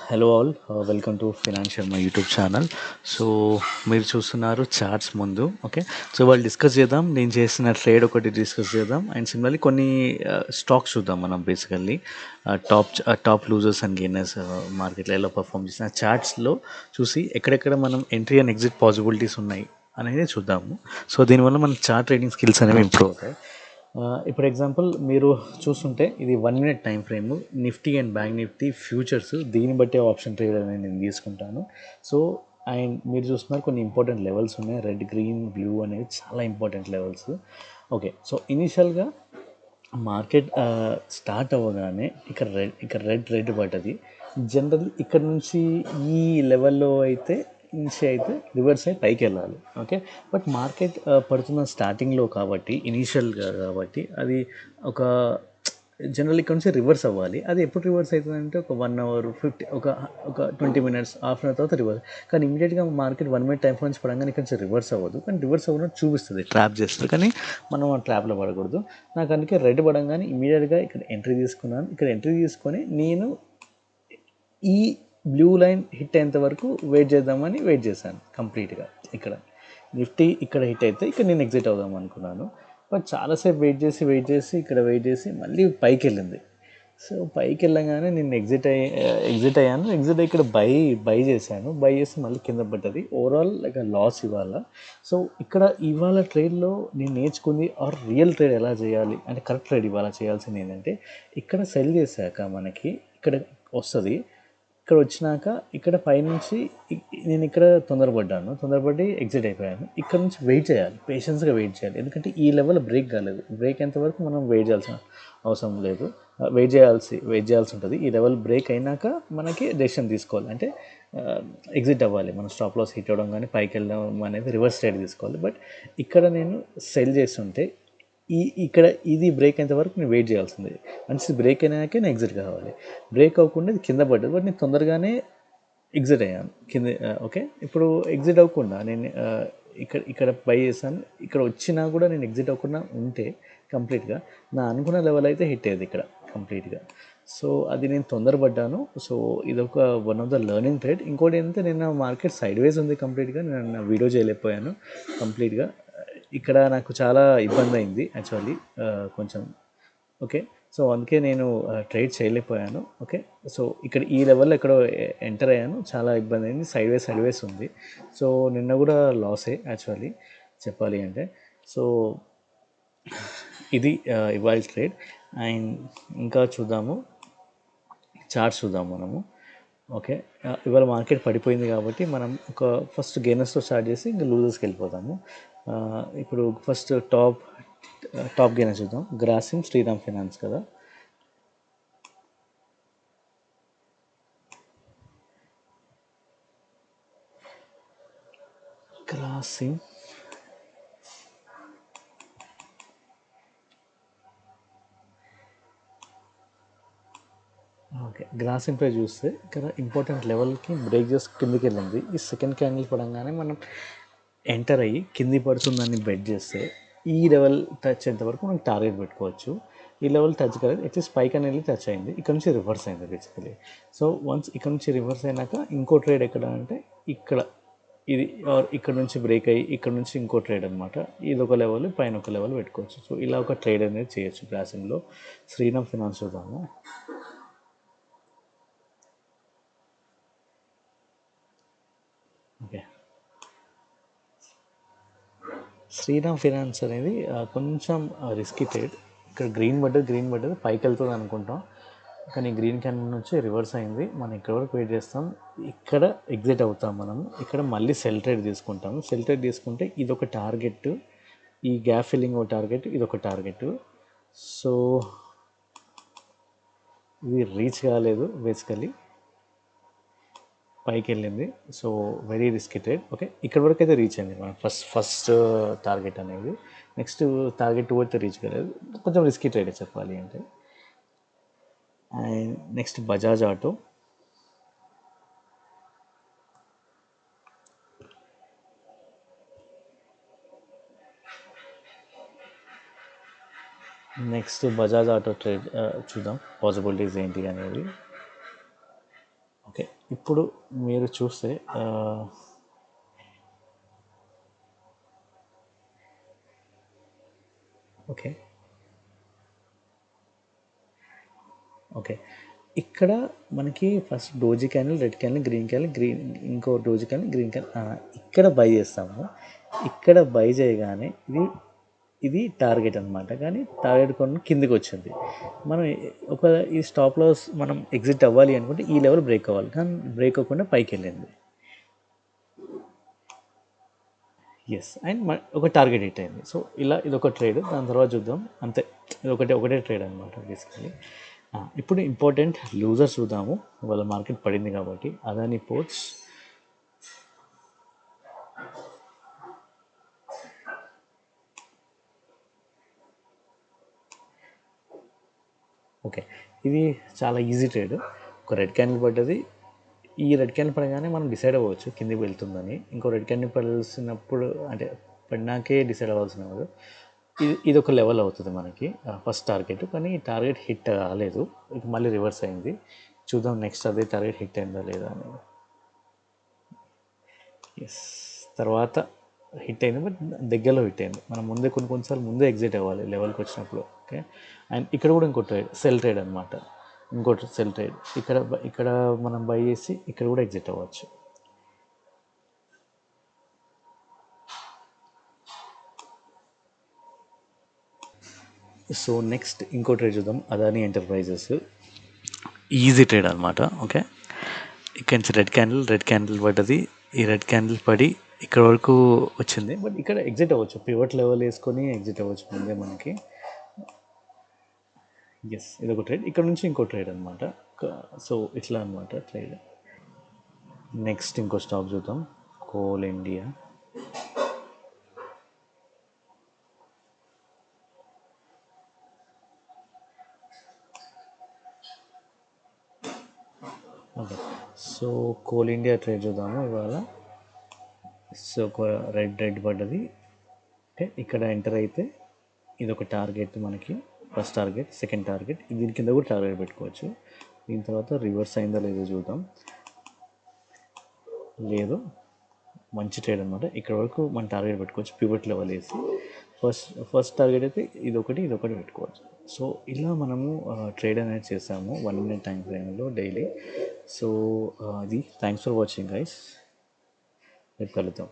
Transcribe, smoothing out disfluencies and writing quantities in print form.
Hello all, welcome to financial my YouTube channel. So మీరు చూస్తున్నారు charts ముందు. Okay, so వాళ్ళు డిస్కస్ చేద్దాం. నేను చేసిన ట్రేడ్ ఒకటి డిస్కస్ చేద్దాం అండ్ సిమిలర్లీ కొన్ని స్టాక్స్ చూద్దాం మనం. Basically top losers and gainers మార్కెట్లో ఎలా పర్ఫామ్ చేసిన చార్ట్స్లో చూసి ఎక్కడెక్కడ మనం ఎంట్రీ అండ్ ఎగ్జిట్ పాసిబిలిటీస్ ఉన్నాయి అనేది చూద్దాము. సో దీనివల్ల మన చార్ట్ ట్రేడింగ్ స్కిల్స్ అనేవి ఇంప్రూవ్ అవుతాయి. ఇప్పుడు ఎగ్జాంపుల్ మీరు చూస్తుంటే ఇది 1 minute time frame, Nifty and bank Nifty futures, దీన్ని బట్టి ఆప్షన్ ట్రేడ్ అనేది నేను తీసుకుంటాను. సో అండ్ మీరు చూస్తున్నారు కొన్ని ఇంపార్టెంట్ లెవెల్స్ ఉన్నాయి, రెడ్ గ్రీన్ బ్లూ అనేవి చాలా ఇంపార్టెంట్ లెవెల్స్. ఓకే, సో ఇనీషియల్గా మార్కెట్ స్టార్ట్ అవ్వగానే ఇక్కడ రెడ్ పడ్డది. జనరల్ ఇక్కడ నుంచి ఈ లెవెల్లో అయితే రివర్స్ అయి పైకి వెళ్ళాలి. ఓకే, బట్ మార్కెట్ పడుతున్న స్టార్టింగ్లో కాబట్టి ఇనీషియల్గా కాబట్టి అది ఒక జనరల్ ఇక్కడ నుంచి రివర్స్ అవ్వాలి. అది ఎప్పుడు రివర్స్ అవుతుందంటే ఒక 1 అవర్ 50 ఒక 20 మినిట్స్ హాఫ్ అన్ అవర్ తర్వాత రివర్స్. కానీ ఇమీడియట్గా మార్కెట్ 1 మినిట్ టైం నుంచి పడంగానే ఇక్కడ నుంచి రివర్స్ అవ్వదు, కానీ రివర్స్ అవ్వడం చూపిస్తుంది, ట్రాప్ చేస్తుంది. కానీ మనం ఆ ట్రాప్లో పడకూడదు. నాకు అందుకే రెడ్ పడంగానే ఇమీడియట్గా ఇక్కడ ఎంట్రీ తీసుకున్నాను. ఇక్కడ ఎంట్రీ తీసుకొని నేను ఈ బ్లూ లైన్ హిట్ అయ్యేంత వరకు వెయిట్ చేద్దామని వెయిట్ చేశాను కంప్లీట్గా. ఇక్కడ నిఫ్టీ ఇక్కడ హిట్ అయితే ఇక్కడ నేను ఎగ్జిట్ అవుదాం అనుకున్నాను. బట్ చాలాసేపు వెయిట్ చేసి ఇక్కడ వెయిట్ చేసి మళ్ళీ పైకి వెళ్ళింది. సో పైకి వెళ్ళగానే నేను ఎగ్జిట్ అయ్యాను. ఎగ్జిట్ అయ్యి ఇక్కడ బై చేశాను. బై చేసి మళ్ళీ కింద పడ్డది. ఓవరాల్ లైక్ లాస్ ఇవాళ. సో ఇక్కడ ఇవాళ ట్రేడ్లో నేను నేర్చుకుంది ఆర్ రియల్ ట్రేడ్ ఎలా చేయాలి అంటే, కరెక్ట్ ట్రేడ్ ఇవాళ చేయాల్సింది ఏంటంటే, ఇక్కడ సెల్ చేశాక మనకి ఇక్కడ వస్తుంది. ఇక్కడ వచ్చినాక ఇక్కడ పైనుంచి నేను ఇక్కడ తొందరపడి ఎగ్జిట్ అయిపోయాను. ఇక్కడ నుంచి వెయిట్ చేయాలి, పేషెన్స్గా వెయిట్ చేయాలి. ఎందుకంటే ఈ లెవెల్ బ్రేక్ కాలేదు. బ్రేక్ అయ్యేంత వరకు మనం వెయిట్ చేయాల్సిన అవసరం లేదు. వెయిట్ చేయాల్సి ఉంటుంది. ఈ లెవెల్ బ్రేక్ అయినాక మనకి డెసిషన్ తీసుకోవాలి. అంటే ఎగ్జిట్ అవ్వాలి. మనం స్టాప్ లాస్ హిట్ అవ్వడం కానీ పైకి వెళ్ళడం అనేది రివర్స్ ట్రేడ్ తీసుకోవాలి. బట్ ఇక్కడ నేను సెల్ చేస్తుంటే ఇక్కడ ఇది బ్రేక్ అయ్యేంత వరకు నేను వెయిట్ చేయాల్సింది. వన్స్ బ్రేక్ అయినాకే నేను ఎగ్జిట్ కావాలి. బ్రేక్ అవ్వకుండా ఇది కింద పడ్డది, బట్ నేను తొందరగానే ఎగ్జిట్ అయ్యాను కింద. ఓకే, ఇప్పుడు ఎగ్జిట్ అవ్వకుండా నేను ఇక్కడ బై చేశాను. ఇక్కడ వచ్చినా కూడా నేను ఎగ్జిట్ అవ్వకుండా ఉంటే కంప్లీట్గా నా అనుకున్న లెవెల్ అయితే హిట్ అయ్యేది ఇక్కడ కంప్లీట్గా. సో అది నేను తొందరపడ్డాను. సో ఇదొక one of the learning trade. ఇంకోటి ఏంటంటే, నేను మార్కెట్ సైడ్ వేస్ ఉంది కంప్లీట్గా. నేను వీడియో చేయలేకపోయాను కంప్లీట్గా. ఇక్కడ నాకు చాలా ఇబ్బంది అయింది యాక్చువల్లీ, కొంచెం. ఓకే, సో అందుకే నేను ట్రేడ్ చేయలేకపోయాను. ఓకే, సో ఇక్కడ ఈ లెవెల్లో ఎక్కడో ఎంటర్ అయ్యాను. చాలా ఇబ్బంది అయింది. సైడ్ వేస్ ఉంది. సో నిన్న కూడా లాసే యాక్చువల్లీ చెప్పాలి అంటే. సో ఇది ఇవాళ ట్రేడ్. అండ్ ఇంకా చూద్దాము, చార్ట్స్ చూద్దాం మనము. ఓకే, ఇవాళ మార్కెట్ పడిపోయింది కాబట్టి మనం ఒక ఫస్ట్ గెయినర్స్తో స్టార్ట్ చేసి ఇంకా లూజర్స్కి వెళ్ళిపోతాము. ఇప్పుడు ఫస్ట్ టాప్ గెయినర్ చూద్దాం. గ్రాసిమ్ శ్రీరామ్ ఫైనాన్స్ కదా. గ్రాసిమ్ ఓకే, గ్రాసిమ్ పై చూస్తే ఇక్కడ ఇంపార్టెంట్ లెవెల్కి బ్రేక్ చేసి కిందికి వెళ్ళింది. ఈ సెకండ్ క్యాండిల్ పడంగానే మనం ఎంటర్ అయ్యి కింది పడుతుందని బెట్ చేస్తే ఈ లెవెల్ టచ్ అయ్యేంత వరకు మనం టార్గెట్ పెట్టుకోవచ్చు. ఈ లెవెల్ టచ్ కాలేదు, అట్లీస్ట్ పైకి అనేది టచ్ అయింది. ఇక్కడ నుంచి రివర్స్ అయింది బేసికలీ. సో వన్స్ ఇక్కడ నుంచి రివర్స్ అయినాక ఇంకో ట్రేడ్ ఎక్కడ అంటే ఇక్కడ ఇది, ఇక్కడ నుంచి బ్రేక్ అయ్యి ఇక్కడ నుంచి ఇంకో ట్రేడ్ అనమాట. ఇది ఒక లెవెల్, పైన ఒక లెవెల్ పెట్టుకోవచ్చు. సో ఇలా ఒక ట్రేడ్ అనేది చేయొచ్చు గ్రాసిమ్లో. శ్రీరామ్ ఫైనాన్స్ చూద్దాము. ఓకే, శ్రీరామ్ ఫైనాన్స్ అనేది కొంచెం రిస్కీ ట్రేడ్. ఇక్కడ గ్రీన్ పడ్డది పైకి వెళ్తుంది అనుకుంటాం, కానీ గ్రీన్ క్యాండిల్ నుంచి రివర్స్ అయింది. మనం ఇక్కడ వరకు వెయిట్ చేస్తాం. ఇక్కడ ఎగ్జిట్ అవుతాం మనం. ఇక్కడ మళ్ళీ సెల్ ట్రేడ్ తీసుకుంటాము. సెల్ ట్రేడ్ తీసుకుంటే ఇదొక టార్గెట్, ఈ గ్యాప్ ఫిల్లింగ్ ఒక టార్గెట్, ఇదొక టార్గెట్. సో ఇది రీచ్ కాలేదు బేసికలీ, పైకి వెళ్ళింది. So very risky trade. Okay, ఇక్కడ వరకు అయితే రీచ్ అయింది మనం ఫస్ట్ టార్గెట్ అనేది. నెక్స్ట్ టార్గెట్ 2 అయితే రీచ్ కాలేదు. కొంచెం రిస్కీ ట్రేడ్ చెప్పాలి అంటే. And next Bajaj auto. Next Bajaj auto trade చూద్దాం, పాసిబిలిటీస్ ఏంటి అనేది. ఓకే, ఇప్పుడు మీరు చూస్తే ఓకే ఓకే ఇక్కడ మనకి first doji candle, red candle, green candle, ఇంకో డోజీ క్యాండిల్, గ్రీన్ క్యాండిల్ ఇక్కడ బై చేస్తాము. ఇక్కడ బై చేయగానే ఇది టార్గెట్ అనమాట. కానీ టార్గెట్ కొన్ని కిందికి వచ్చింది. మనం ఒక ఈ స్టాప్ లాస్ మనం ఎగ్జిట్ అవ్వాలి అనుకుంటే ఈ లెవెల్ బ్రేక్ అవ్వాలి, కానీ బ్రేక్ అవ్వకుండా పైకి వెళ్ళింది. ఎస్ అండ్ ఒక టార్గెట్ హిట్ అయింది. సో ఇలా ఇదొక ట్రేడ్, దాని తర్వాత చూద్దాం. అంతే, ఇది ఒకటే ట్రేడ్ అనమాట బేసికలీ. ఇప్పుడు ఇంపార్టెంట్ లూజర్స్ చూద్దాము. వాళ్ళ మార్కెట్ పడింది కాబట్టి అదాని పోర్ట్స్, ఓకే ఇది చాలా ఈజీ ట్రేడ్. ఒక రెడ్ క్యాండిల్ పడ్డది. ఈ రెడ్ క్యాండిల్ పడగానే మనం డిసైడ్ అవ్వచ్చు కిందికి వెళ్తుందని. ఇంకో రెడ్ క్యాండిల్ పడాల్సినప్పుడు అంటే పడినాకే డిసైడ్ అవ్వాల్సినప్పుడు ఇది ఒక లెవెల్ అవుతుంది మనకి ఫస్ట్ టార్గెట్. కానీ టార్గెట్ హిట్ కాలేదు, ఇక మళ్ళీ రివర్స్ అయింది. చూద్దాం నెక్స్ట్ అదే టార్గెట్ హిట్ అయిందా లేదా అని. ఎస్, తర్వాత హిట్ అయింది, బట్ దగ్గరలో హిట్ అయింది. మనం ముందే కొన్నిసార్లు ముందే ఎగ్జిట్ అవ్వాలి లెవెల్కి వచ్చినప్పుడు. ఓకే, అండ్ ఇక్కడ కూడా ఇంకో ట్రేడ్, సెల్ ట్రేడ్ అనమాట. ఇంకోటి సెల్ ట్రేడ్, ఇక్కడ మనం బై చేసి ఇక్కడ కూడా ఎగ్జిట్ అవ్వచ్చు. సో నెక్స్ట్ ఇంకో ట్రేడ్ చూద్దాం, అదాని ఎంటర్ప్రైజెస్. ఈజీ ట్రేడ్ అనమాట. ఓకే, ఇక్కడ నుంచి రెడ్ క్యాండిల్ పడ్డది. ఈ రెడ్ క్యాండిల్ పడి ఇక్కడ వరకు వచ్చింది, బట్ ఇక్కడ ఎగ్జిట్ అవ్వచ్చు. పివట్ లెవెల్ వేసుకొని ఎగ్జిట్ అవ్వచ్చు ముందే మనకి. ఎస్, ఇదొక ట్రేడ్. ఇక్కడ నుంచి ఇంకో ట్రేడ్ అనమాట. సో ఇట్లా అనమాట ట్రేడ్. నెక్స్ట్ ఇంకో స్టాక్ చూద్దాం, coal India. Okay, so coal India trade చూద్దాము ఇవాళ. సో రెడ్ పడ్డది. ఓకే, ఇక్కడ ఎంటర్ అయితే ఇది ఒక టార్గెట్ మనకి, ఫస్ట్ టార్గెట్, సెకండ్ టార్గెట్. దీని కింద కూడా టార్గెట్ పెట్టుకోవచ్చు. దీని తర్వాత రివర్స్ అయిందో లేదో చూద్దాం. లేదు, మంచి ట్రేడ్ అనమాట. ఇక్కడ వరకు మనం టార్గెట్ పెట్టుకోవచ్చు పివట్ లెవెల్ వేసి. ఫస్ట్ టార్గెట్ అయితే ఇదొకటి పెట్టుకోవచ్చు. సో ఇలా మనము ట్రేడ్ అనేది చేసాము 1 minute టైం ఫ్రేమ్లో డైలీ. సో అది థ్యాంక్స్ ఫర్ వాచింగ్ గైస్. రేపు కలుద్దాం.